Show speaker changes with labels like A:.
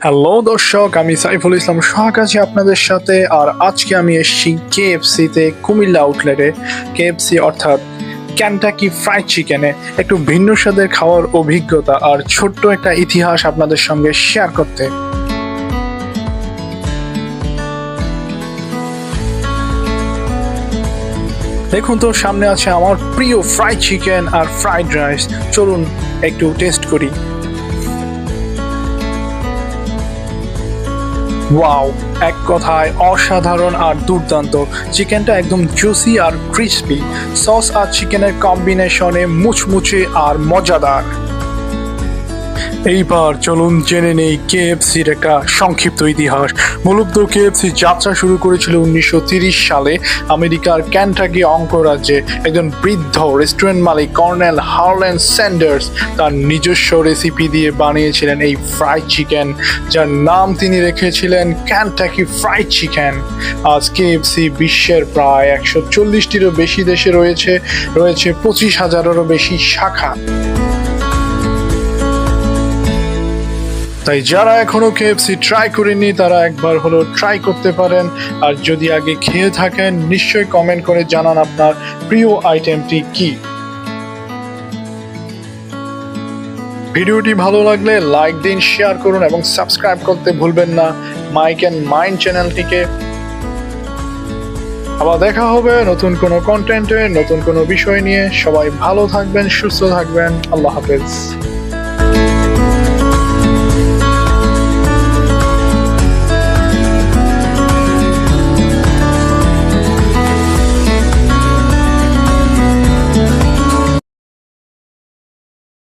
A: Hello দর্শক, আমি সাইফুল ইসলাম সোহাগ আছি আপনাদের সাথে। আর আজকে আমি এসেছি কেএফসিতে, কুমিল্লা আউটলেটে। কেএফসি অর্থাৎ ক্যান্টাকি ফ্রাইড চিকেনে একটু ভিন্ন স্বাদের খাওয়ার অভিজ্ঞতা আর ছোট্ট একটা ইতিহাস আপনাদের সঙ্গে শেয়ার করতে। দেখুন তো, সামনে আছে আমার প্রিয় ফ্রাইড চিকেন আর ফ্রাইড রাইস। চলুন একটু টেস্ট করি। ওয়াও, এক কথায় অসাধারণ আর দুর্দান্ত। চিকেনটা একদম জুসি আর ক্রিস্পি, সস আর চিকেনের কম্বিনেশনে মুচমুচে আর মজাদার। এইবার চলুন জেনে নেই কেএফসির একটা সংক্ষিপ্ত ইতিহাস। মূলত কেএফসি যাত্রা শুরু করেছিল 1930 সালে আমেরিকার ক্যান্টাকি অঙ্গরাজ্যে। একজন বৃদ্ধ রেস্টুরেন্ট মালিক কর্নেল হারল্যান্ড স্যান্ডার্স তার নিজস্ব রেসিপি দিয়ে বানিয়েছিলেন এই ফ্রাইড চিকেন, যার নাম তিনি রেখেছিলেন ক্যান্টাকি ফ্রাইড চিকেন। আজ কেএফসি বিশ্বের প্রায় 140টিরও বেশি দেশে রয়েছে 25,000-এরও বেশি শাখা। তাই যারা এখনো কেএফসি ট্রাই করেননি তারা একবার হলো ট্রাই করতে পারেন। আর যদি আগে খেয়ে থাকেন নিশ্চয়ই কমেন্ট করে জানান আপনার প্রিয় আইটেমটি কি। ভিডিওটি ভালো লাগলে লাইক দিন, শেয়ার করুন এবং সাবস্ক্রাইব করতে ভুলবেন না মাইক অ্যান্ড মাইন্ড চ্যানেলটিকে। আবার দেখা হবে নতুন কোনো কন্টেন্টে, নতুন কোনো বিষয় নিয়ে। সবাই ভালো থাকবেন, সুস্থ থাকবেন। আল্লাহ হাফেজ।